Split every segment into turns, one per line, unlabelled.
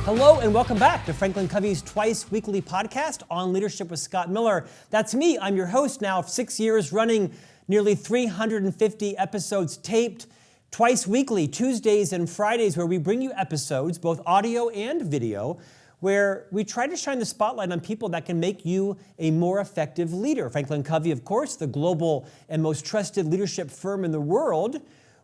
Hello and welcome back to FranklinCovey's twice weekly podcast on leadership with Scott Miller. That's me. I'm your host now, 6 years running, nearly 350 episodes taped twice weekly, Tuesdays and Fridays, where we bring you episodes, both audio and video, where we try to shine the spotlight on people that can make you a more effective leader. FranklinCovey, of course, the global and most trusted leadership firm in the world.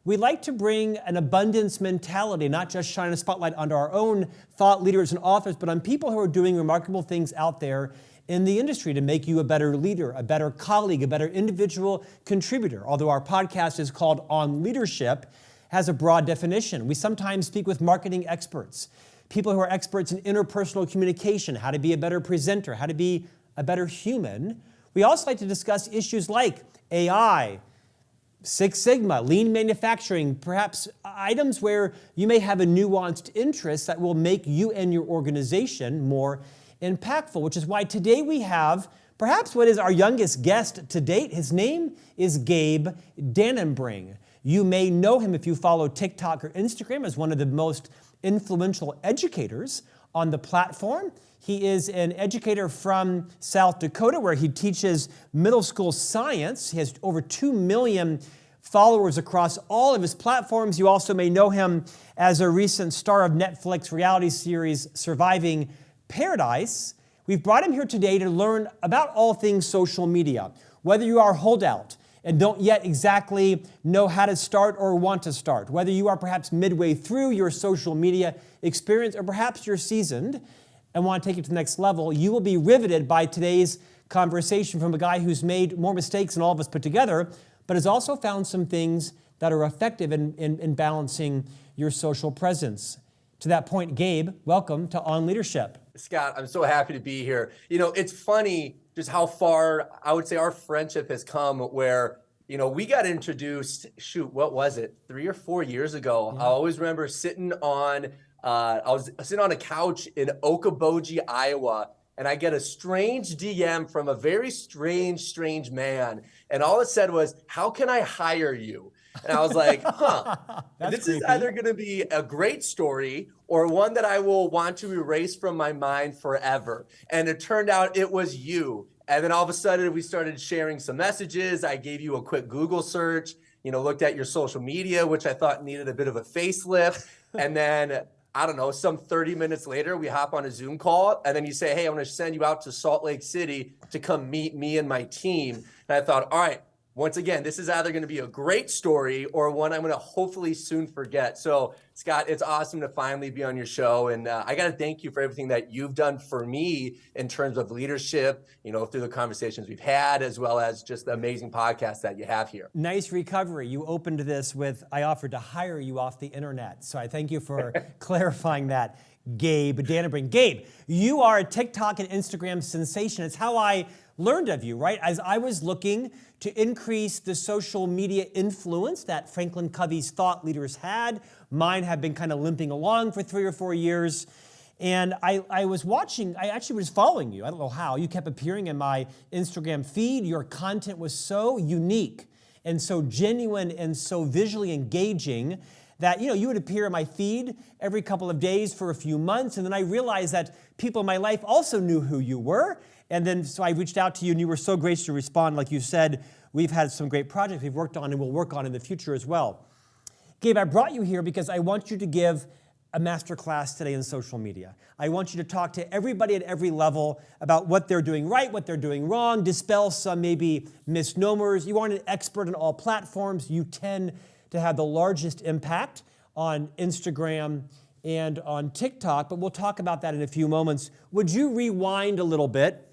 We like to bring an abundance mentality, not just shine a spotlight onto our own thought leaders and authors, but on people who are doing remarkable things out there in the industry to make you a better leader, a better colleague, a better individual contributor. Although our podcast is called On Leadership, has a broad definition. We sometimes speak with marketing experts, people who are experts in interpersonal communication, how to be a better presenter, how to be a better human. We also like to discuss issues like AI, Six Sigma, lean manufacturing, perhaps items where you may have a nuanced interest that will make you and your organization more impactful, which is why today we have perhaps what is our youngest guest to date. His name is Gabe Dannenbring. You may know him if you follow TikTok or Instagram as one of the most influential educators on the platform. He is an educator from South Dakota where he teaches middle school science. He has over 2 million followers across all of his platforms. You also may know him as a recent star of Netflix reality series Surviving Paradise. We've brought him here today to learn about all things social media. Whether you are a holdout and don't yet exactly know how to start or want to start, whether you are perhaps midway through your social media experience or perhaps you're seasoned and want to take it to the next level, you will be riveted by today's conversation from a guy who's made more mistakes than all of us put together, but has also found some things that are effective in balancing your social presence. To that point, Gabe, welcome to On Leadership.
Scott, I'm so happy to be here. You know, it's funny just how far I would say our friendship has come where, you know, we got introduced, what was it, 3 or 4 years ago? Yeah. I always remember sitting on a couch in Okoboji, Iowa, and I get a strange DM from a very strange man. And all it said was, "How can I hire you?" And I was like, this creepy. Is either going to be a great story or one that I will want to erase from my mind forever. And it turned out it was you. And then all of a sudden we started sharing some messages. I gave you a quick Google search, looked at your social media, which I thought needed a bit of a facelift. And then I don't know, some 30 minutes later, we hop on a Zoom call, and then you say, "Hey, I'm going to send you out to Salt Lake City to come meet me and my team." And I thought, all right, once again, this is either going to be a great story or one I'm going to hopefully soon forget. So, Scott, it's awesome to finally be on your show. And I got to thank you for everything that you've done for me in terms of leadership, through the conversations we've had, as well as just the amazing podcast that you have here.
Nice recovery. You opened this with, "I offered to hire you off the internet." So I thank you for clarifying that, Gabe Dannenbring. Gabe, you are a TikTok and Instagram sensation. It's how I learned of you, right? As I was looking to increase the social media influence that FranklinCovey's thought leaders had. Mine have been kind of limping along for 3 or 4 years. And I was watching, I actually was following you. I don't know how. You kept appearing in my Instagram feed. Your content was so unique and so genuine and so visually engaging that, you would appear in my feed every couple of days for a few months. And then I realized that people in my life also knew who you were. And then, so I reached out to you and you were so gracious to respond. Like you said, we've had some great projects we've worked on and will work on in the future as well. Gabe, I brought you here because I want you to give a masterclass today in social media. I want you to talk to everybody at every level about what they're doing right, what they're doing wrong, dispel some maybe misnomers. You aren't an expert on all platforms. You tend to have the largest impact on Instagram and on TikTok, but we'll talk about that in a few moments. Would you rewind a little bit?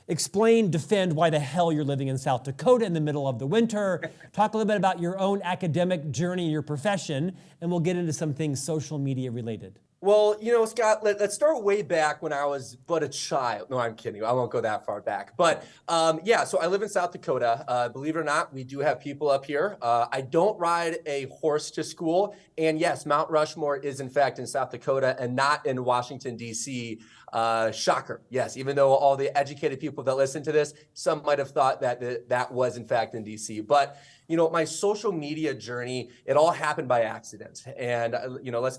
Explain, defend why the hell you're living in South Dakota in the middle of the winter. Talk a little bit about your own academic journey, your profession, and we'll get into some things social media related.
Well, Scott, let's start way back when I was but a child. No, I'm kidding. I won't go that far back. But so I live in South Dakota. Believe it or not, we do have people up here. I don't ride a horse to school. And yes, Mount Rushmore is in fact in South Dakota and not in Washington, D.C. Shocker. Yes, even though all the educated people that listen to this, some might have thought that that was in fact in DC. But, my social media journey, it all happened by accident. And, let's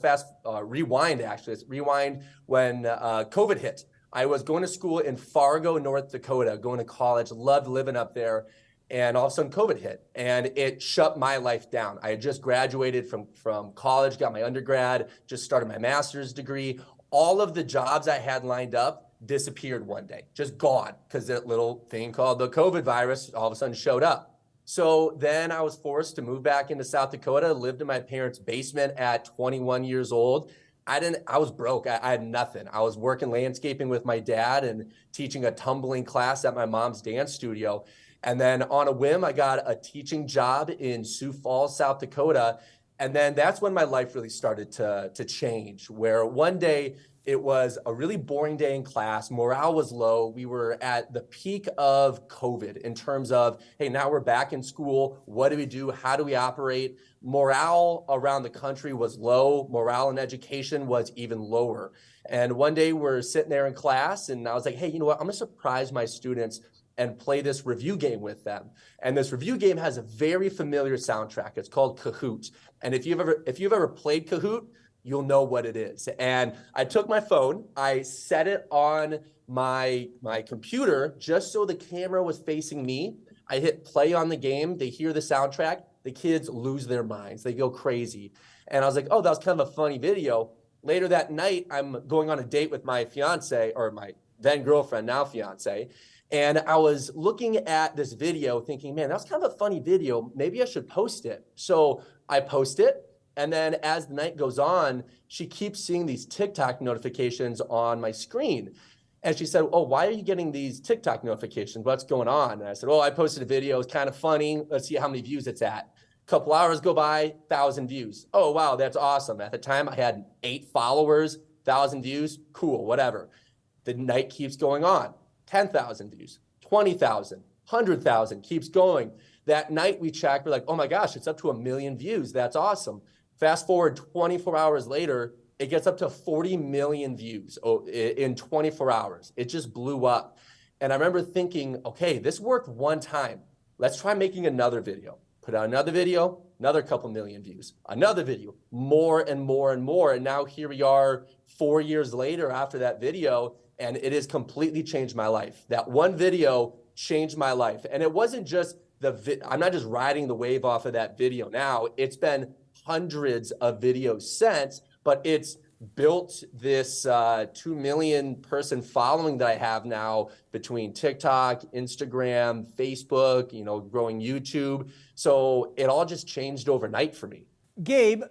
rewind actually. Let's rewind when COVID hit. I was going to school in Fargo, North Dakota, going to college, loved living up there. And all of a sudden COVID hit and it shut my life down. I had just graduated from college, got my undergrad, just started my master's degree. All of the jobs I had lined up disappeared one day, just gone, because that little thing called the COVID virus all of a sudden showed up. So then I was forced to move back into South Dakota, lived in my parents' basement at 21 years old. I was broke. I had nothing. I was working landscaping with my dad and teaching a tumbling class at my mom's dance studio. And then on a whim, I got a teaching job in Sioux Falls, South Dakota. And then that's when my life really started to change, where one day it was a really boring day in class. Morale was low. We were at the peak of COVID in terms of, hey, now we're back in school. What do we do? How do we operate? Morale around the country was low. Morale in education was even lower. And one day we're sitting there in class and I was like, hey, you know what? I'm going to surprise my students and play this review game with them. And this review game has a very familiar soundtrack. It's called Kahoot. And if you've ever played Kahoot, you'll know what it is. And I took my phone, I set it on my computer just so the camera was facing me. I hit play on the game, they hear the soundtrack, the kids lose their minds, they go crazy. And I was like, oh, that was kind of a funny video. Later that night, I'm going on a date with my fiance, or my then girlfriend, now fiance. And I was looking at this video thinking, man, that's kind of a funny video. Maybe I should post it. So I post it. And then as the night goes on, she keeps seeing these TikTok notifications on my screen. And she said, oh, why are you getting these TikTok notifications? What's going on? And I said, oh, I posted a video. It's kind of funny. Let's see how many views it's at. A couple hours go by, 1,000 views. Oh, wow, that's awesome. At the time, I had 8 followers, 1,000 views. Cool, whatever. The night keeps going on. 10,000 views, 20,000, 100,000, keeps going. That night we check, we're like, oh my gosh, it's up to 1 million views. That's awesome. Fast forward 24 hours later, it gets up to 40 million views in 24 hours. It just blew up. And I remember thinking, okay, this worked one time. Let's try making another video. Put out another video, another couple million views, another video, more and more and more. And now here we are 4 years later after that video, and it has completely changed my life. That one video changed my life. And it wasn't just I'm not just riding the wave off of that video now. It's been hundreds of videos since, but it's built this 2 million person following that I have now between TikTok, Instagram, Facebook, growing YouTube. So it all just changed overnight for me.
Gabe,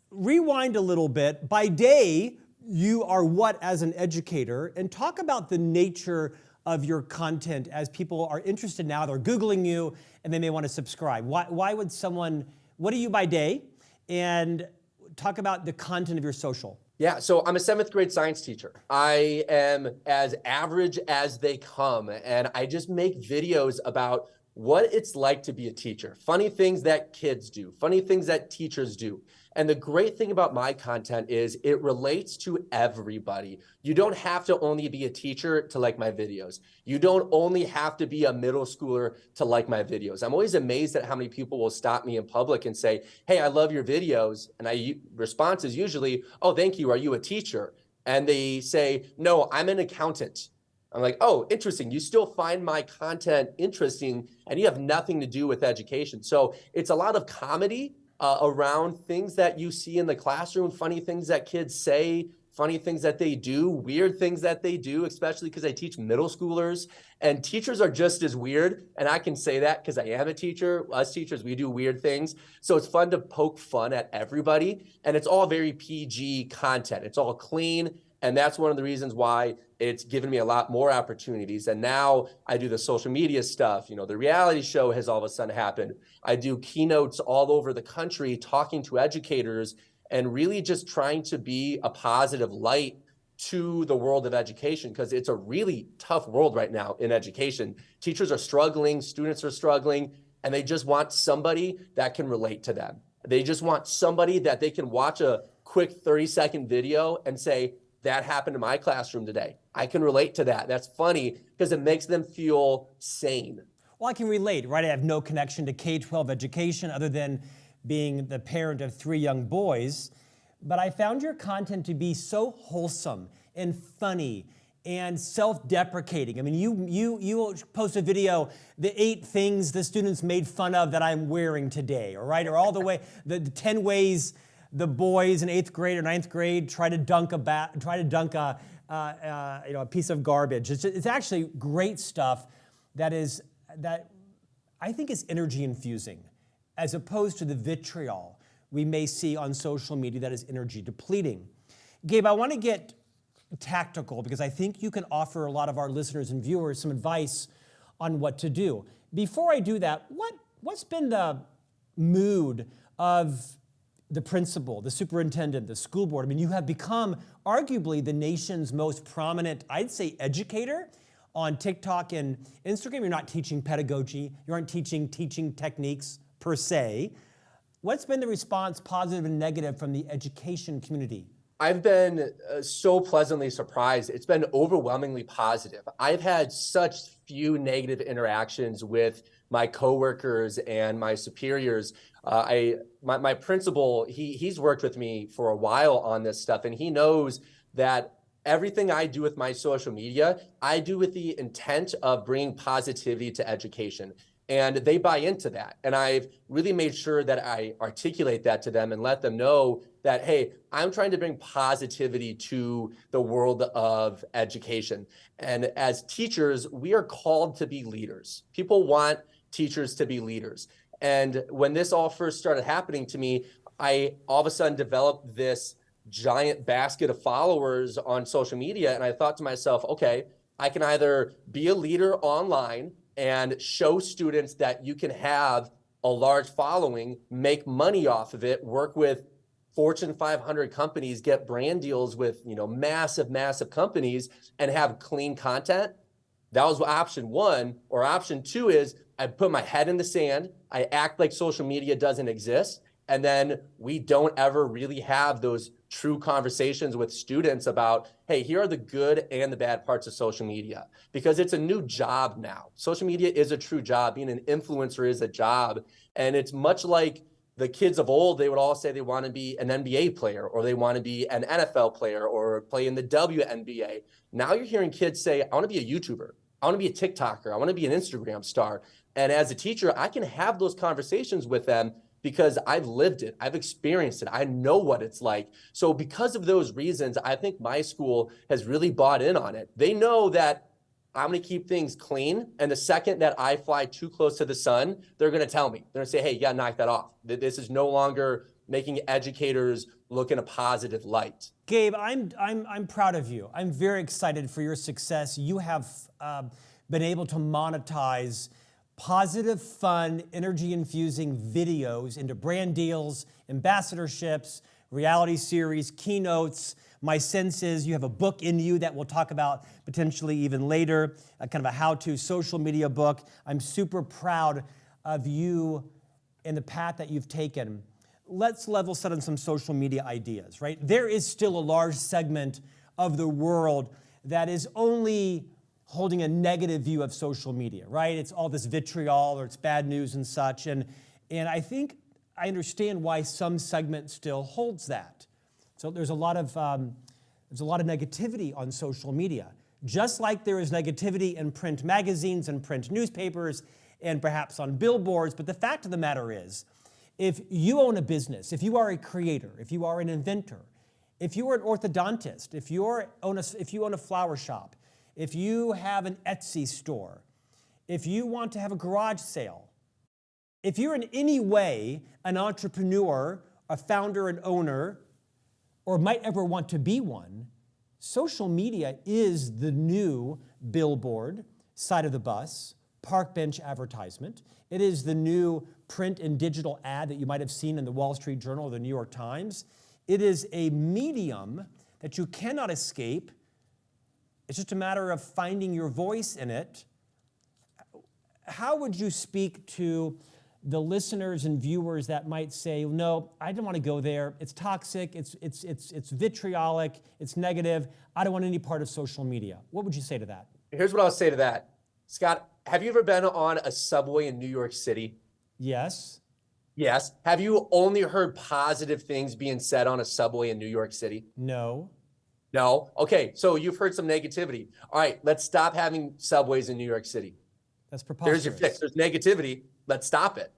rewind a little bit. By day, you are what as an educator? And talk about the nature of your content as people are interested now. They're Googling you and they may want to subscribe. Why would someone, what are you by day? And talk about the content of your social.
Yeah, so I'm a 7th grade science teacher. I am as average as they come, and I just make videos about what it's like to be a teacher. Funny things that kids do, funny things that teachers do. And the great thing about my content is it relates to everybody. You don't have to only be a teacher to like my videos. You don't only have to be a middle schooler to like my videos. I'm always amazed at how many people will stop me in public and say, hey, I love your videos. And response is usually, oh, thank you. Are you a teacher? And they say, no, I'm an accountant. I'm like, oh, interesting. You still find my content interesting and you have nothing to do with education. So it's a lot of comedy around things that you see in the classroom, funny things that kids say, funny things that they do, weird things that they do, especially because I teach middle schoolers. And teachers are just as weird. And I can say that because I am a teacher. Us teachers, we do weird things. So it's fun to poke fun at everybody. And it's all very PG content. It's all clean. And that's one of the reasons why it's given me a lot more opportunities. And now I do the social media stuff. The reality show has all of a sudden happened. I do keynotes all over the country talking to educators and really just trying to be a positive light to the world of education, because it's a really tough world right now in education. Teachers are struggling, students are struggling, and they just want somebody that can relate to them. They just want somebody that they can watch a quick 30-second video and say, that happened in my classroom today. I can relate to that. That's funny because it makes them feel sane.
Well, I can relate, right? I have no connection to K-12 education other than being the parent of 3 young boys. But I found your content to be so wholesome and funny and self-deprecating. I mean, you post a video, the 8 things the students made fun of that I'm wearing today, all right? Or all the way, the 10 ways the boys in 8th grade or 9th grade try to dunk a piece of garbage. It's actually great stuff that I think is energy infusing, as opposed to the vitriol we may see on social media that is energy depleting. Gabe, I want to get tactical because I think you can offer a lot of our listeners and viewers some advice on what to do. Before I do that, what's been the mood of the principal, the superintendent, the school board? I mean, you have become arguably the nation's most prominent, I'd say, educator on TikTok and Instagram. You're not teaching pedagogy. You aren't teaching techniques per se. What's been the response, positive and negative, from the education community?
I've been so pleasantly surprised. It's been overwhelmingly positive. I've had such few negative interactions with my coworkers and my superiors. My principal, he's worked with me for a while on this stuff, and he knows that everything I do with my social media, I do with the intent of bringing positivity to education. And they buy into that. And I've really made sure that I articulate that to them and let them know that, hey, I'm trying to bring positivity to the world of education. And as teachers, we are called to be leaders. People want teachers to be leaders. And when this all first started happening to me, I all of a sudden developed this giant basket of followers on social media. And I thought to myself, okay, I can either be a leader online and show students that you can have a large following, make money off of it, work with Fortune 500 companies, get brand deals with, massive companies, and have clean content. That was option 1. Or option 2 is I put my head in the sand, I act like social media doesn't exist, and then we don't ever really have those true conversations with students about, hey, here are the good and the bad parts of social media, because it's a new job now. Social media is a true job. Being an influencer is a job. And it's much like the kids of old. They would all say they want to be an NBA player, or they want to be an NFL player, or play in the WNBA. Now you're hearing kids say, I want to be a YouTuber. I want to be a TikToker. I want to be an Instagram star. And as a teacher, I can have those conversations with them because I've lived it, I've experienced it, I know what it's like. So because of those reasons, I think my school has really bought in on it. They know that I'm gonna keep things clean, and the second that I fly too close to the sun, they're gonna tell me. They're gonna say, hey, you gotta knock that off. This is no longer making educators look in a positive light.
Gabe, I'm proud of you. I'm very excited for your success. You have been able to monetize positive, fun, energy-infusing videos into brand deals, ambassadorships, reality series, keynotes. My sense is you have a book in you that we'll talk about potentially even later, kind of a how-to social media book. I'm super proud of you and the path that you've taken. Let's level set on some social media ideas, right? There is still a large segment of the world that is only holding a negative view of social media, right? It's all this vitriol, or it's bad news and such. And I think I understand why some segment still holds that. So there's a lot of negativity on social media, just like there is negativity in print magazines and print newspapers and perhaps on billboards. But the fact of the matter is, if you own a business, if you are a creator, if you are an inventor, if you are an orthodontist, if you own a flower shop, if you have an Etsy store, if you want to have a garage sale, if you're in any way an entrepreneur, a founder, an owner, or might ever want to be one, social media is the new billboard, side of the bus, park bench advertisement. It is the new print and digital ad that you might have seen in the Wall Street Journal or the New York Times. It is a medium that you cannot escape. It's just a matter of finding your voice in it. How would you speak to the listeners and viewers that might say, no, I don't want to go there. It's toxic, it's vitriolic, it's negative. I don't want any part of social media. What would you say to that?
Here's what I'll say to that. Scott, have you ever been on a subway in New York City?
Yes.
Yes. Have you only heard positive things being said on a subway in New York City?
No.
No? Okay, so you've heard some negativity. All right, let's stop having subways in New York City.
That's preposterous.
There's your fix. There's negativity. Let's stop it.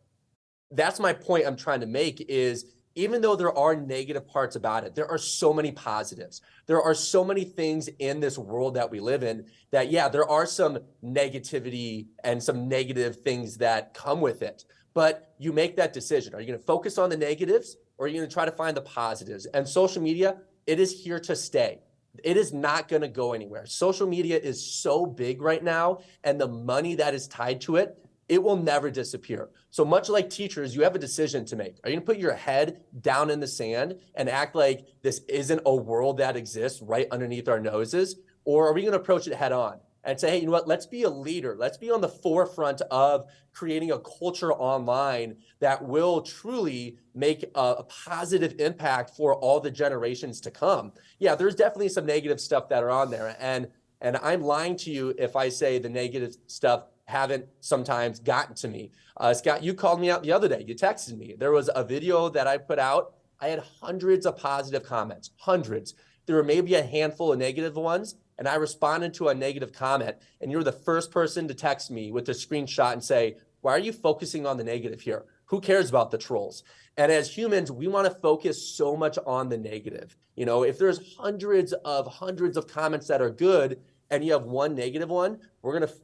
That's my point I'm trying to make is even though there are negative parts about it, there are so many positives. There are so many things in this world that we live in that, yeah, there are some negativity and some negative things that come with it. But you make that decision. Are you going to focus on the negatives or are you going to try to find the positives? And social media, it is here to stay. It is not going to go anywhere. Social media is so big right now, and the money that is tied to it, it will never disappear. So much like teachers, you have a decision to make. Are you going to put your head down in the sand and act like this isn't a world that exists right underneath our noses? Or are we going to approach it head on and say, hey, you know what, let's be a leader. Let's be on the forefront of creating a culture online that will truly make a positive impact for all the generations to come. Yeah, there's definitely some negative stuff that are on there. And I'm lying to you if I say the negative stuff haven't sometimes gotten to me. Scott, you called me out the other day. You texted me. There was a video that I put out. I had hundreds of positive comments, hundreds. There were maybe a handful of negative ones, and I responded to a negative comment, and you're the first person to text me with a screenshot and say, why are you focusing on the negative here? Who cares about the trolls? And as humans, we want to focus so much on the negative. You know, if there's hundreds of comments that are good and you have one negative one, we're going to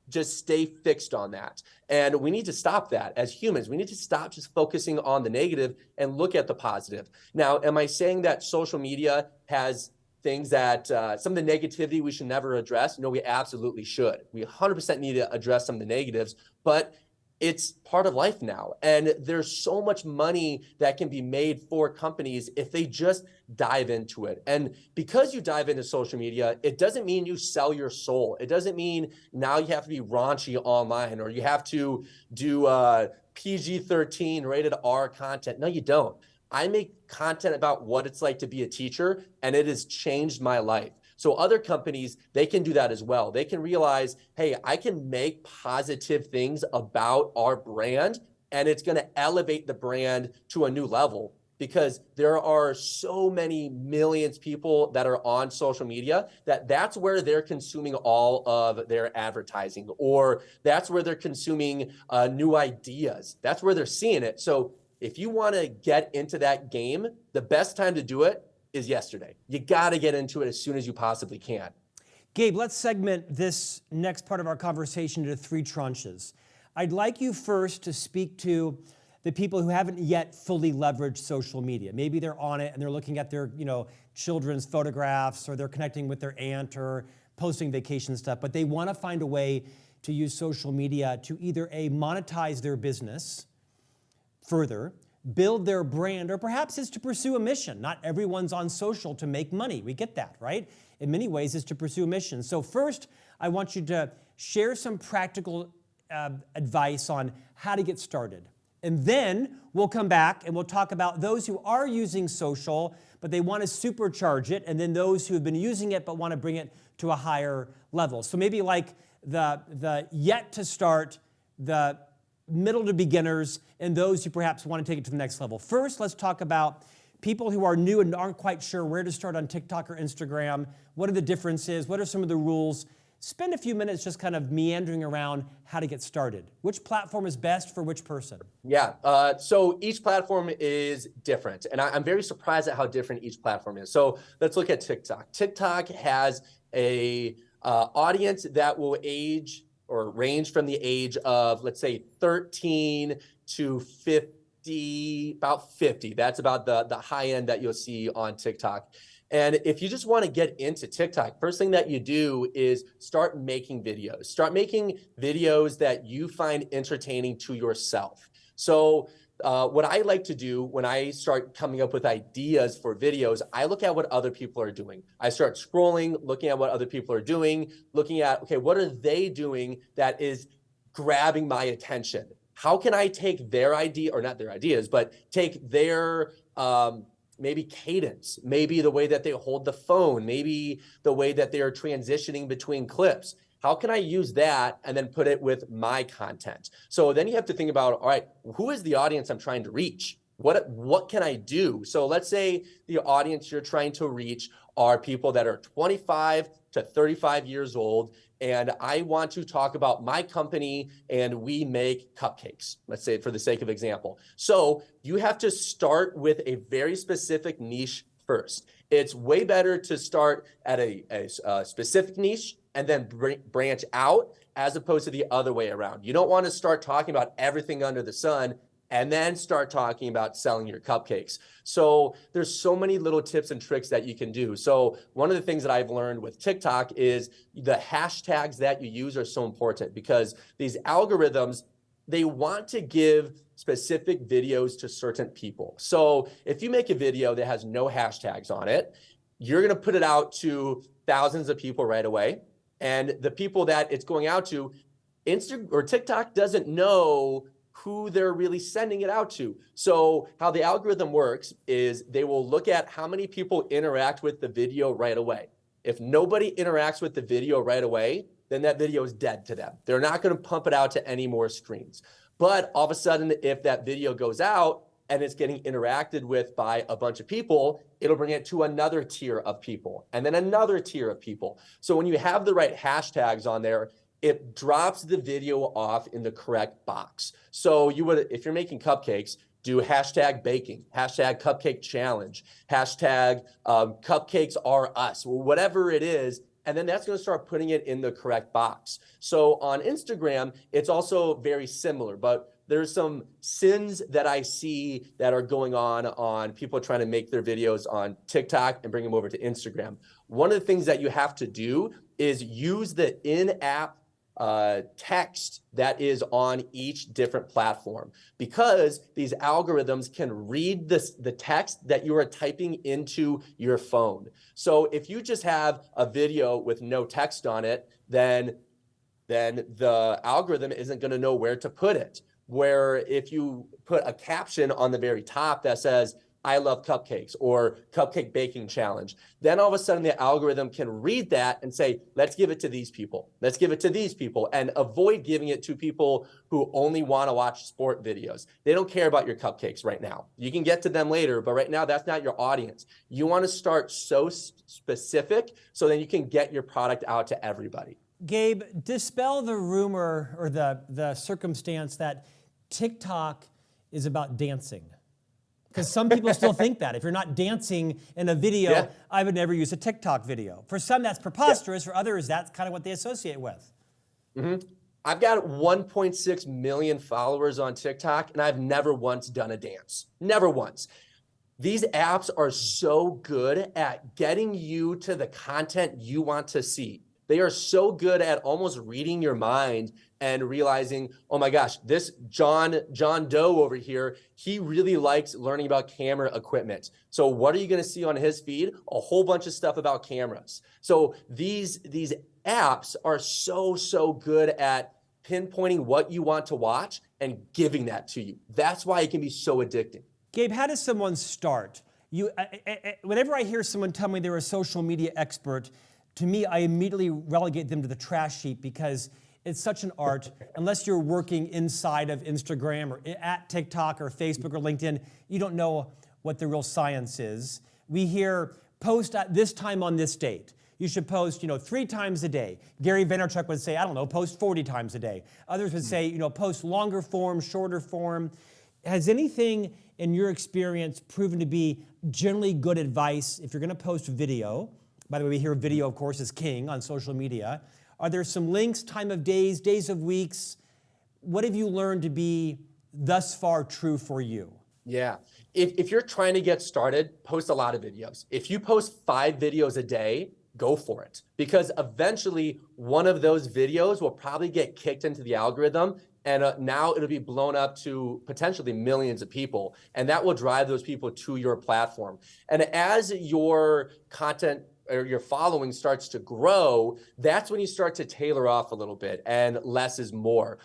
just stay fixed on that. And we need to stop that as humans. We need to stop just focusing on the negative and look at the positive. Now, am I saying that social media has things that some of the negativity we should never address? No, we absolutely should. We 100% need to address some of the negatives, but it's part of life now. And there's so much money that can be made for companies if they just dive into it. And because you dive into social media, it doesn't mean you sell your soul. It doesn't mean now you have to be raunchy online or you have to do PG-13 rated R content. No, you don't. I make content about what it's like to be a teacher, and it has changed my life. So other companies, they can do that as well. They can realize, hey, I can make positive things about our brand, and it's going to elevate the brand to a new level because there are so many millions of people that are on social media that's where they're consuming all of their advertising, or that's where they're consuming new ideas. That's where they're seeing it. So if you want to get into that game, the best time to do it is yesterday. You got to get into it as soon as you possibly can.
Gabe, let's segment this next part of our conversation into three tranches. I'd like you first to speak to the people who haven't yet fully leveraged social media. Maybe they're on it and they're looking at their, children's photographs, or they're connecting with their aunt or posting vacation stuff, but they want to find a way to use social media to either monetize their business further, build their brand, or perhaps it's to pursue a mission. Not everyone's on social to make money. We get that, right? In many ways, it's to pursue a mission. So first, I want you to share some practical advice on how to get started. And then we'll come back and we'll talk about those who are using social, but they want to supercharge it, and then those who have been using it but want to bring it to a higher level. So maybe like the yet to start, the middle to beginners, and those who perhaps want to take it to the next level. First, let's talk about people who are new and aren't quite sure where to start on TikTok or Instagram. What are the differences? What are some of the rules? Spend a few minutes just kind of meandering around how to get started. Which platform is best for which person?
Yeah, so each platform is different, and I'm very surprised at how different each platform is. So let's look at TikTok. TikTok has a audience that will age or range from the age of, let's say, 13 to 50, about 50. That's about the high end that you'll see on TikTok. And if you just want to get into TikTok, first thing that you do is start making videos. Start making videos that you find entertaining to yourself. So what I like to do when I start coming up with ideas for videos, I look at what other people are doing. I start scrolling, looking at what other people are doing, looking at, okay, what are they doing that is grabbing my attention? how can I take their idea, or not their ideas, but take their maybe cadence, maybe the way that they hold the phone, maybe the way that they are transitioning between clips. How can I use that and then put it with my content? So then you have to think about, all right, who is the audience I'm trying to reach? What can I do? So let's say the audience you're trying to reach are people that are 25 to 35 years old, and I want to talk about my company and we make cupcakes, let's say for the sake of example. So you have to start with a very specific niche first. It's way better to start at a specific niche and then branch out, as opposed to the other way around. You don't want to start talking about everything under the sun and then start talking about selling your cupcakes. So there's so many little tips and tricks that you can do. So one of the things that I've learned with TikTok is the hashtags that you use are so important, because these algorithms, they want to give specific videos to certain people. So if you make a video that has no hashtags on it, you're gonna put it out to thousands of people right away. And the people that it's going out to, TikTok doesn't know who they're really sending it out to. So how the algorithm works is they will look at how many people interact with the video right away. If nobody interacts with the video right away, then that video is dead to them. They're not going to pump it out to any more screens. But all of a sudden, if that video goes out and it's getting interacted with by a bunch of people, it'll bring it to another tier of people and then another tier of people. So when you have the right hashtags on there, it drops the video off in the correct box. So you would, if you're making cupcakes, do hashtag baking, hashtag cupcake challenge, hashtag cupcakes are us, whatever it is. And then that's going to start putting it in the correct box. So on Instagram, it's also very similar, but there's some sins that I see that are going on people trying to make their videos on TikTok and bring them over to Instagram. One of the things that you have to do is use the in-app text that is on each different platform, because these algorithms can read the text that you are typing into your phone. So if you just have a video with no text on it, then the algorithm isn't going to know where to put it. Where if you put a caption on the very top that says, I love cupcakes, or cupcake baking challenge, then all of a sudden the algorithm can read that and say, let's give it to these people. Let's give it to these people, and avoid giving it to people who only want to watch sport videos. They don't care about your cupcakes right now. You can get to them later, but right now that's not your audience. You want to start so specific so then you can get your product out to everybody.
Gabe, dispel the rumor or the circumstance that TikTok is about dancing. Because some people still think that. If you're not dancing in a video, yeah, I would never use a TikTok video. For some, that's preposterous. Yeah. For others, that's kind of what they associate with.
Mm-hmm. I've got 1.6 million followers on TikTok, and I've never once done a dance. Never once. These apps are so good at getting you to the content you want to see. They are so good at almost reading your mind and realizing, oh my gosh, this John Doe over here, he really likes learning about camera equipment. So what are you going to see on his feed? A whole bunch of stuff about cameras. So these apps are so good at pinpointing what you want to watch and giving that to you. That's why it can be so addicting.
Gabe, how does someone start? Whenever I hear someone tell me they're a social media expert, to me, I immediately relegate them to the trash heap, because it's such an art. Unless you're working inside of Instagram or at TikTok or Facebook or LinkedIn, you don't know what the real science is. We hear post at this time on this date. You should post, 3 times a day. Gary Vaynerchuk would say, I don't know, post 40 times a day. Others would say, post longer form, shorter form. Has anything in your experience proven to be generally good advice if you're going to post video? By the way, we hear video, of course, is king on social media. Are there some links, time of days of weeks? What have you learned to be thus far true for you?
Yeah. If you're trying to get started, post a lot of videos. If you post 5 videos a day, go for it. Because eventually one of those videos will probably get kicked into the algorithm, and now it'll be blown up to potentially millions of people. And that will drive those people to your platform. And as your content or your following starts to grow, that's when you start to tailor off a little bit, and less is more.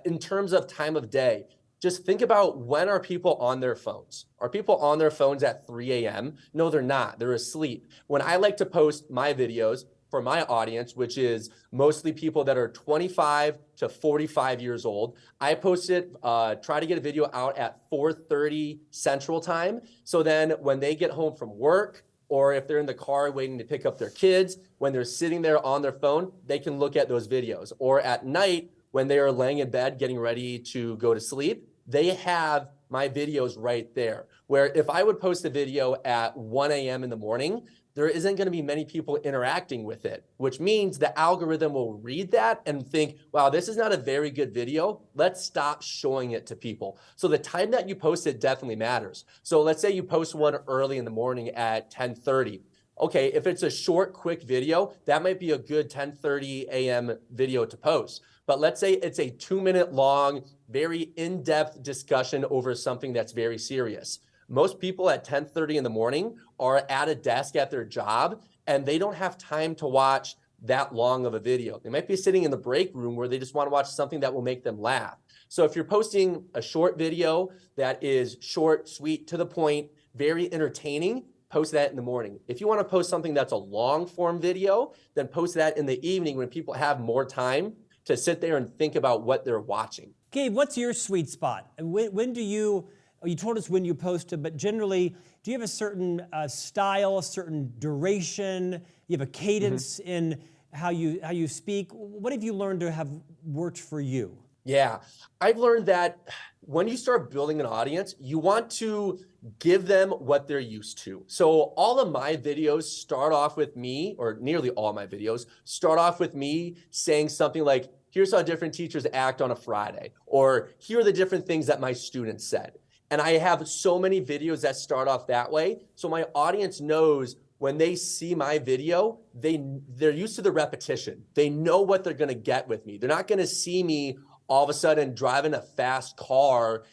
In terms of time of day, just think about, when are people on their phones? Are people on their phones at 3 a.m.? No, they're not. They're asleep. When I like to post my videos for my audience, which is mostly people that are 25 to 45 years old, I post it, try to get a video out at 4:30 Central Time. So then when they get home from work, or if they're in the car waiting to pick up their kids, when they're sitting there on their phone, they can look at those videos. Or at night, when they are laying in bed getting ready to go to sleep, they have my videos right there. Where if I would post a video at 1 a.m. in the morning, there isn't going to be many people interacting with it, which means the algorithm will read that and think, wow, this is not a very good video. Let's stop showing it to people. So the time that you post it definitely matters. So let's say you post one early in the morning at 10:30. Okay, if it's a short, quick video, that might be a good 10:30 a.m. video to post. But let's say it's a 2-minute long, very in-depth discussion over something that's very serious. Most people at 10:30 in the morning are at a desk at their job, and they don't have time to watch that long of a video. They might be sitting in the break room where they just want to watch something that will make them laugh. So if you're posting a short video that is short, sweet, to the point, very entertaining, post that in the morning. If you want to post something that's a long form video, then post that in the evening when people have more time to sit there and think about what they're watching.
Gabe, what's your sweet spot? When do you told us when you post it, but generally, do you have a certain style, a certain duration? You have a cadence in how you speak? What have you learned to have worked for you?
Yeah, I've learned that when you start building an audience, you want to give them what they're used to. So all of my videos start off with me, or nearly all my videos start off with me saying something like, here's how different teachers act on a Friday, or here are the different things that my students said. And I have so many videos that start off that way. So my audience knows when they see my video, they're used to the repetition. They know what they're gonna get with me. They're not gonna see me all of a sudden driving a fast car,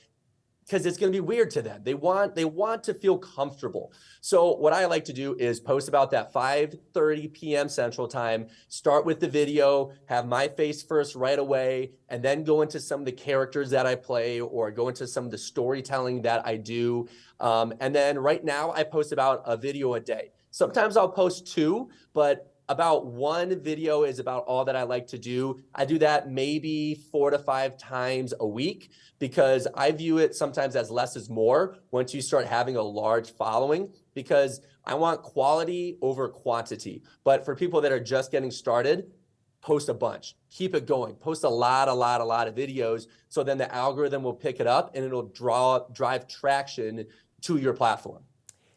because it's going to be weird to them. They want to feel comfortable. So what I like to do is post about that 5:30 p.m. Central Time, start with the video, have my face first right away, and then go into some of the characters that I play, or go into some of the storytelling that I do. And then right now I post about a video a day. Sometimes I'll post 2, but about 1 video is about all that I like to do. I do that maybe 4 to 5 times a week, because I view it sometimes as less is more once you start having a large following, because I want quality over quantity. But for people that are just getting started, post a bunch, keep it going, post a lot of videos, so then the algorithm will pick it up and it'll drive traction to your platform.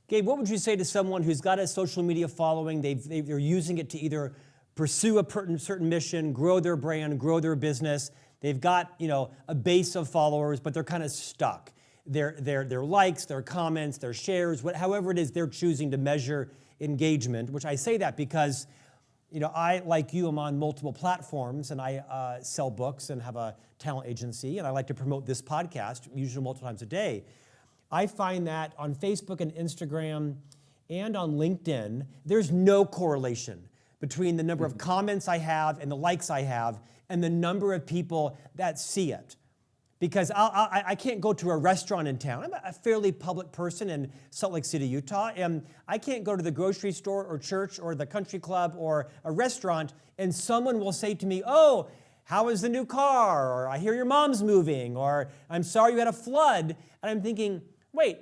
Gabe, what would you say to someone who's got a social media following, they're using it to either pursue a certain mission, grow their brand, grow their business, they've got a base of followers, but they're kind of stuck. Their likes, their comments, their shares, however it is they're choosing to measure engagement, which I say that because I, like you, am on multiple platforms, and I sell books and have a talent agency, and I like to promote this podcast, usually multiple times a day. I find that on Facebook and Instagram and on LinkedIn, there's no correlation between the number of comments I have and the likes I have and the number of people that see it. Because I can't go to a restaurant in town. I'm a fairly public person in Salt Lake City, Utah, and I can't go to the grocery store or church or the country club or a restaurant and someone will say to me, oh, how is the new car? Or I hear your mom's moving, or I'm sorry you had a flood. And I'm thinking, wait,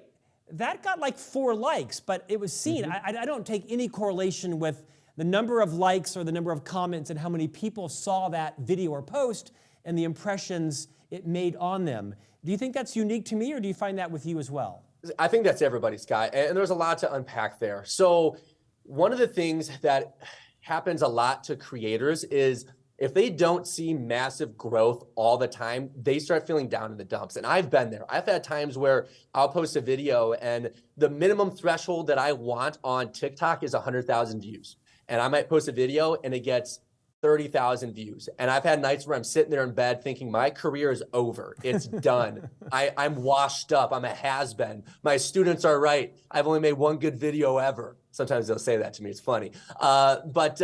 that got like 4 likes, but it was seen. I don't take any correlation with the number of likes or the number of comments and how many people saw that video or post and the impressions it made on them. Do you think that's unique to me, or do you find that with you as well?
I think that's everybody, Scott, and there's a lot to unpack there. So one of the things that happens a lot to creators is if they don't see massive growth all the time, they start feeling down in the dumps. And I've been there. I've had times where I'll post a video and the minimum threshold that I want on TikTok is 100,000 views. And I might post a video and it gets 30,000 views. And I've had nights where I'm sitting there in bed thinking my career is over. It's done. I'm washed up. I'm a has-been. My students are right. I've only made 1 good video ever. Sometimes they'll say that to me. It's funny. But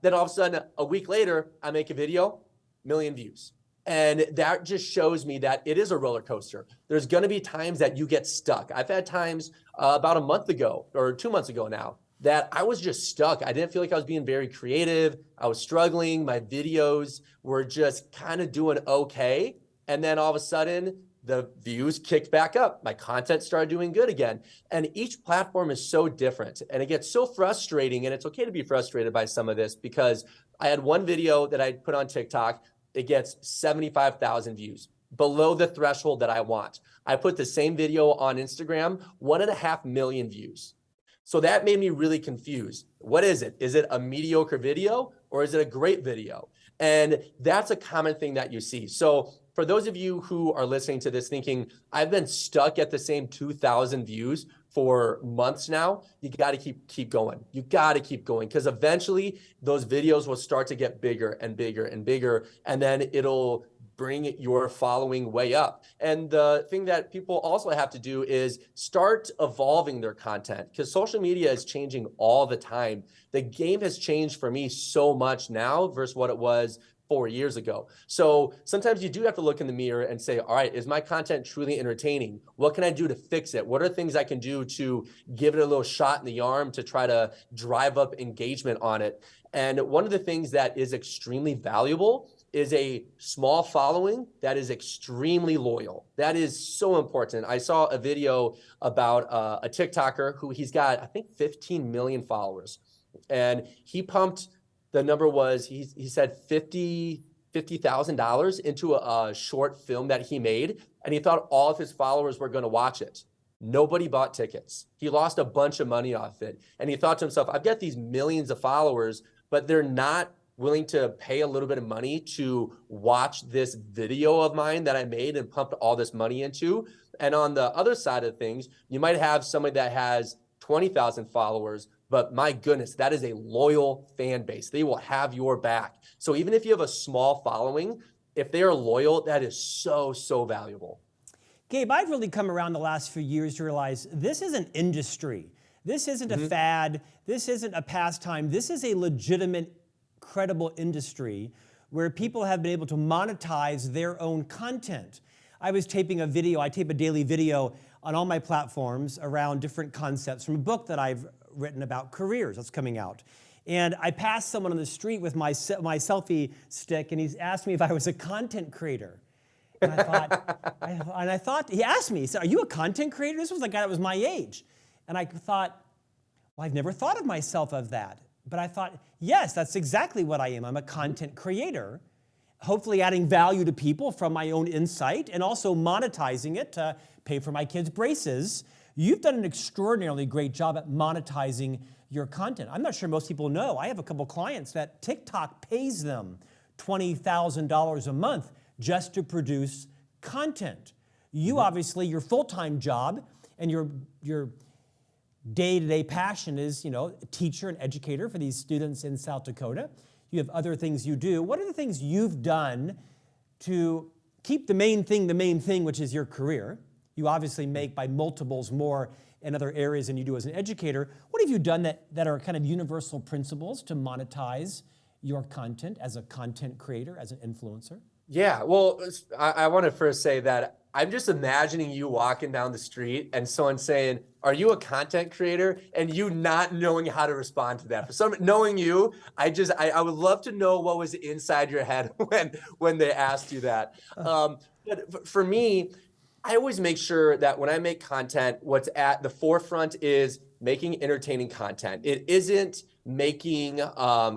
then all of a sudden, a week later, I make a video, million views. And that just shows me that it is a roller coaster. There's going to be times that you get stuck. I've had times about a month ago or 2 months ago now that I was just stuck. I didn't feel like I was being very creative. I was struggling. My videos were just kind of doing okay. And then all of a sudden, the views kicked back up. My content started doing good again. And each platform is so different. And it gets so frustrating. And it's okay to be frustrated by some of this, because I had one video that I put on TikTok. It gets 75,000 views, below the threshold that I want. I put the same video on Instagram, 1.5 million views. So that made me really confused. What is it? Is it a mediocre video or is it a great video? And that's a common thing that you see. So for those of you who are listening to this thinking, I've been stuck at the same 2,000 views for months now, you got to keep going. You got to keep going, because eventually those videos will start to get bigger and bigger and bigger, and then it'll bring your following way up. And the thing that people also have to do is start evolving their content, because social media is changing all the time. The game has changed for me so much now versus what it was 4 years ago. So sometimes you do have to look in the mirror and say, all right, is my content truly entertaining? What can I do to fix it? What are things I can do to give it a little shot in the arm to try to drive up engagement on it? And one of the things that is extremely valuable is a small following that is extremely loyal. That is so important. I saw a video about a TikToker who he's got, I think, 15 million followers. And he pumped, the number was, he said $50,000 into a short film that he made. And he thought all of his followers were going to watch it. Nobody bought tickets. He lost a bunch of money off it. And he thought to himself, I've got these millions of followers, but they're not willing to pay a little bit of money to watch this video of mine that I made and pumped all this money into. And on the other side of things, you might have somebody that has 20,000 followers, but my goodness, that is a loyal fan base. They will have your back. So even if you have a small following, if they are loyal, that is so, so valuable.
Gabe, I've really come around the last few years to realize this is an industry. This isn't a fad. This isn't a pastime. This is a legitimate, credible industry where people have been able to monetize their own content. I was taping a video. I tape a daily video on all my platforms around different concepts from a book that I've written about careers that's coming out. And I passed someone on the street with my selfie stick, and he's asked me if I was a content creator. And I thought, he asked me, he said, are you a content creator? This was a guy that was my age. And I thought, well, I've never thought of myself as that. But I thought, yes, that's exactly what I am. I'm a content creator, hopefully adding value to people from my own insight and also monetizing it to pay for my kids' braces. You've done an extraordinarily great job at monetizing your content. I'm not sure most people know. I have a couple clients that TikTok pays them $20,000 a month just to produce content. You obviously, your full-time job and your day-to-day passion is, a teacher and educator for these students in South Dakota. You have other things you do. What are the things you've done to keep the main thing, which is your career? You obviously make by multiples more in other areas than you do as an educator. What have you done that are kind of universal principles to monetize your content as a content creator, as an influencer?
Yeah, well, I want to first say that I'm just imagining you walking down the street and someone saying, are you a content creator? And you not knowing how to respond to that. For some, knowing you, I would love to know what was inside your head when they asked you that. But for me, I always make sure that when I make content, what's at the forefront is making entertaining content. It isn't making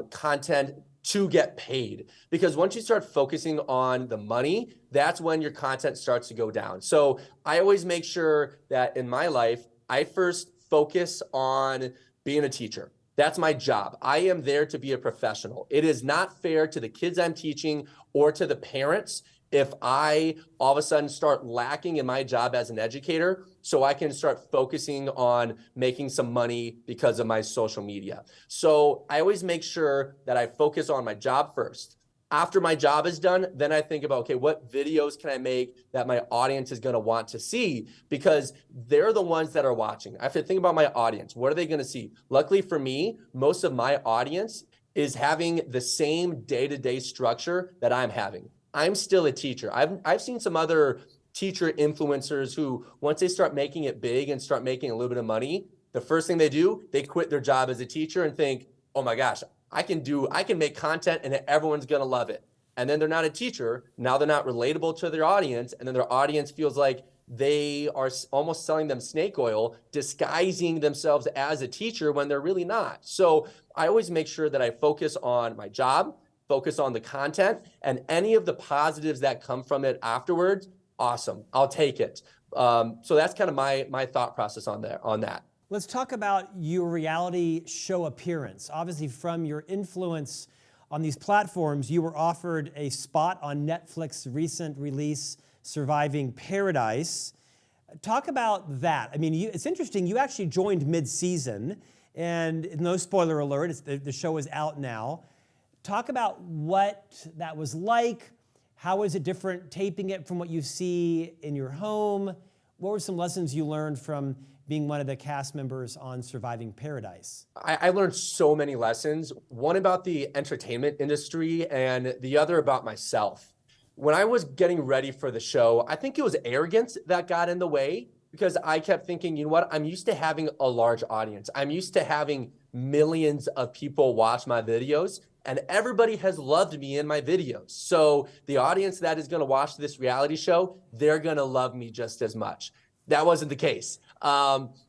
content to get paid, because once you start focusing on the money, that's when your content starts to go down. So I always make sure that in my life, I first focus on being a teacher. That's my job. I am there to be a professional. It is not fair to the kids I'm teaching or to the parents if I all of a sudden start lacking in my job as an educator, so I can start focusing on making some money because of my social media. So I always make sure that I focus on my job first. After my job is done, then I think about, okay, what videos can I make that my audience is going to want to see? Because they're the ones that are watching. I have to think about my audience. What are they going to see? Luckily for me, most of my audience is having the same day-to-day structure that I'm having. I'm still a teacher. I've seen some other teacher influencers who, once they start making it big and start making a little bit of money, the first thing they do, they quit their job as a teacher and think, oh my gosh, I can make content and everyone's going to love it. And then they're not a teacher. Now they're not relatable to their audience. And then their audience feels like they are almost selling them snake oil, disguising themselves as a teacher when they're really not. So I always make sure that I focus on my job, focus on the content, and any of the positives that come from it afterwards, awesome, I'll take it. So that's kind of my thought process on that.
Let's talk about your reality show appearance. Obviously, from your influence on these platforms, you were offered a spot on Netflix's recent release, Surviving Paradise. Talk about that. I mean, it's interesting, you actually joined mid-season, and no spoiler alert, the show is out now. Talk about what that was like. How is it different taping it from what you see in your home? What were some lessons you learned from being one of the cast members on Surviving Paradise?
I learned so many lessons, one about the entertainment industry and the other about myself. When I was getting ready for the show, I think it was arrogance that got in the way, because I kept thinking, you know what, I'm used to having a large audience. I'm used to having millions of people watch my videos, and everybody has loved me in my videos. So the audience that is going to watch this reality show, they're going to love me just as much. That wasn't the case.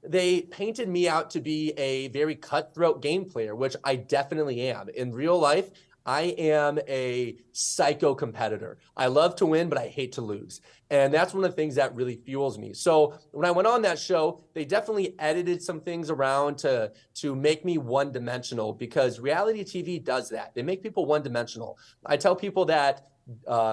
They painted me out to be a very cutthroat game player, which I definitely am. In real life, I am a psycho competitor. I love to win, but I hate to lose. And that's one of the things that really fuels me. So when I went on that show, they definitely edited some things around to make me one-dimensional, because reality TV does that. They make people one-dimensional. I tell people that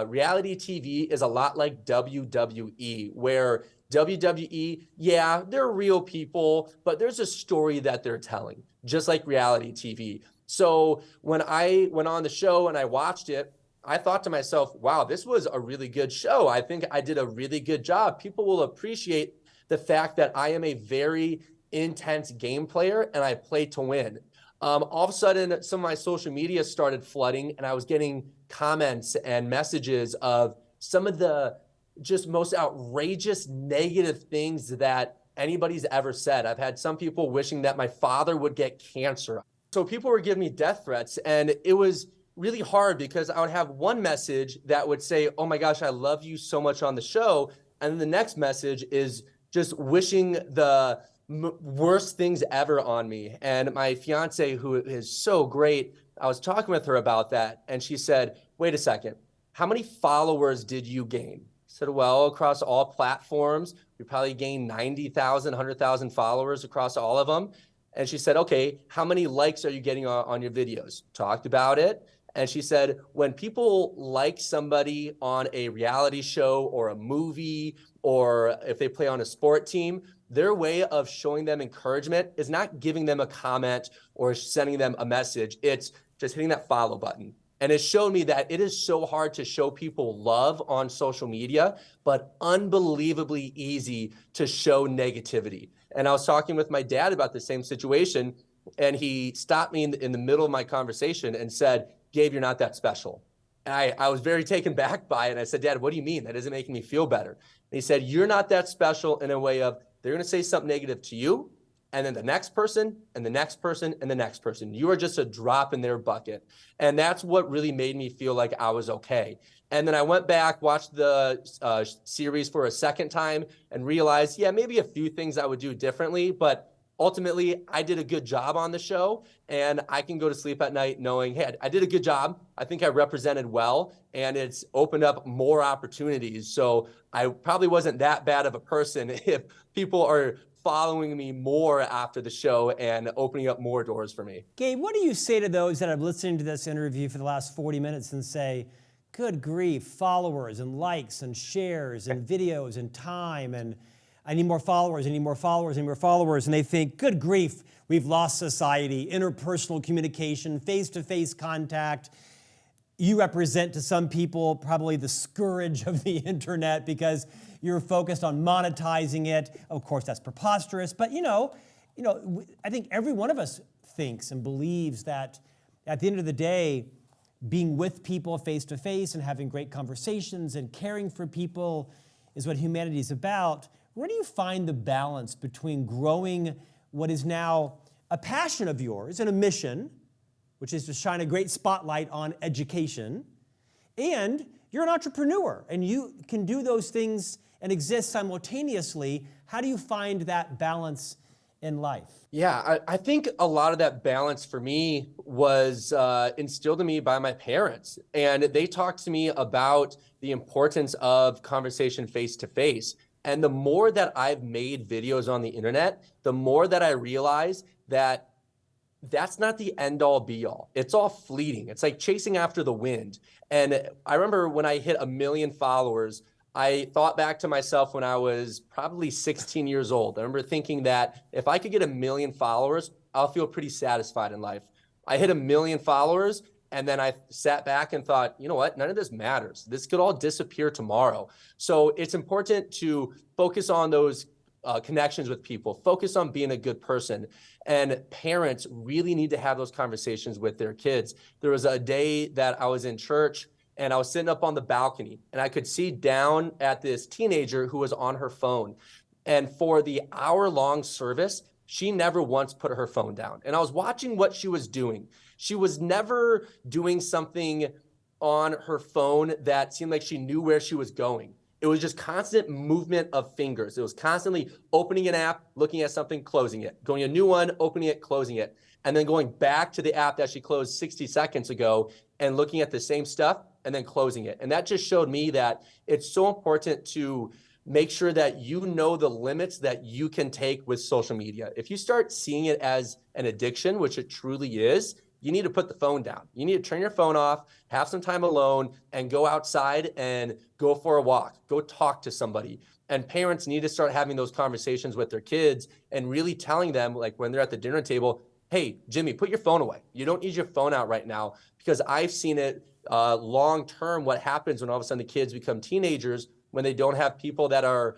reality TV is a lot like WWE, where WWE, yeah, they're real people, but there's a story that they're telling, just like reality TV. So when I went on the show and I watched it, I thought to myself, wow, this was a really good show. I think I did a really good job. People will appreciate the fact that I am a very intense game player and I play to win. All of a sudden, some of my social media started flooding, and I was getting comments and messages of some of the just most outrageous negative things that anybody's ever said. I've had some people wishing that my father would get cancer. So people were giving me death threats, and it was really hard because I would have one message that would say, oh my gosh, I love you so much on the show. And then the next message is just wishing the worst things ever on me. And my fiance, who is so great, I was talking with her about that, and she said, wait a second, how many followers did you gain? I said, well, across all platforms, we probably gained 90,000, 100,000 followers across all of them. And she said, okay, how many likes are you getting on your videos? Talked about it. And she said, when people like somebody on a reality show or a movie, or if they play on a sport team, their way of showing them encouragement is not giving them a comment or sending them a message. It's just hitting that follow button. And it showed me that it is so hard to show people love on social media, but unbelievably easy to show negativity. And I was talking with my dad about the same situation, and he stopped me in the middle of my conversation and said, Gabe, you're not that special. And I was very taken back by it. And I said, Dad, what do you mean? That isn't making me feel better. And he said, you're not that special in a way of they're going to say something negative to you, and then the next person, and the next person, and the next person. You are just a drop in their bucket. And that's what really made me feel like I was okay. And then I went back, watched the series for a second time, and realized, yeah, maybe a few things I would do differently, but ultimately, I did a good job on the show, and I can go to sleep at night knowing, hey, I did a good job. I think I represented well, and it's opened up more opportunities. So I probably wasn't that bad of a person if people are following me more after the show and opening up more doors for me.
Gabe, what do you say to those that have listened to this interview for the last 40 minutes and say, good grief, followers and likes and shares and videos and time, and I need more followers, I need more followers, I need more followers, and they think, good grief, we've lost society, interpersonal communication, face-to-face contact. you represent to some people probably the scourge of the internet because you're focused on monetizing it. Of course, that's preposterous, but I think every one of us thinks and believes that at the end of the day, being with people face to face and having great conversations and caring for people is what humanity is about. Where do you find the balance between growing what is now a passion of yours and a mission, which is to shine a great spotlight on education, and you're an entrepreneur and you can do those things and exist simultaneously? How do you find that balance in life?
Yeah, I think a lot of that balance for me was instilled in me by my parents. And they talked to me about the importance of conversation face to face. And the more that I've made videos on the internet, the more that I realize that that's not the end all be all. It's all fleeting. It's like chasing after the wind. And I remember when I hit 1 million followers, I thought back to myself when I was probably 16 years old. I remember thinking that if I could get 1 million followers, I'll feel pretty satisfied in life. I hit 1 million followers, and then I sat back and thought, you know what? None of this matters. This could all disappear tomorrow. So it's important to focus on those connections with people, focus on being a good person. And parents really need to have those conversations with their kids. There was a day that I was in church and I was sitting up on the balcony and I could see down at this teenager who was on her phone. And for the hour-long service, she never once put her phone down. And I was watching what she was doing. She was never doing something on her phone that seemed like she knew where she was going. It was just constant movement of fingers. It was constantly opening an app, looking at something, closing it, going to a new one, opening it, closing it, and then going back to the app that she closed 60 seconds ago and looking at the same stuff and then closing it. And that just showed me that it's so important to make sure that you know the limits that you can take with social media. If you start seeing it as an addiction, which it truly is, you need to put the phone down. You need to turn your phone off, have some time alone, and go outside and go for a walk. Go talk to somebody. And parents need to start having those conversations with their kids and really telling them, like when they're at the dinner table, hey, Jimmy, put your phone away. You don't need your phone out right now. Because I've seen it long term, what happens when all of a sudden the kids become teenagers, when they don't have people that are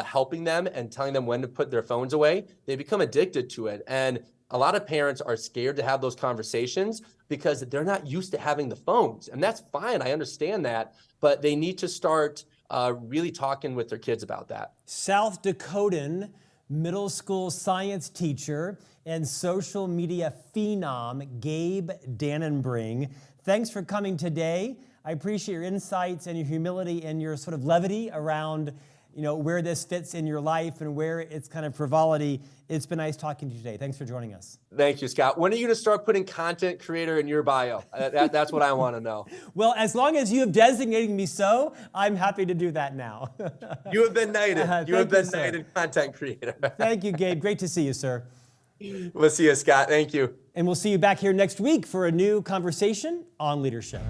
helping them and telling them when to put their phones away, they become addicted to it. And a lot of parents are scared to have those conversations because they're not used to having the phones. And that's fine. I understand that. But they need to start really talking with their kids about that.
South Dakotan middle school science teacher and social media phenom, Gabe Dannenbring. Thanks for coming today. I appreciate your insights and your humility and your sort of levity around where this fits in your life and where it's kind of frivolity. It's been nice talking to you today. Thanks for joining us.
Thank you, Scott. When are you going to start putting content creator in your bio? That's what I want to know.
Well, as long as you have designated me so, I'm happy to do that now.
You have been knighted. You have been knighted content creator.
Thank you, Gabe. Great to see you, sir.
We'll see you, Scott. Thank you.
And we'll see you back here next week for a new conversation on leadership.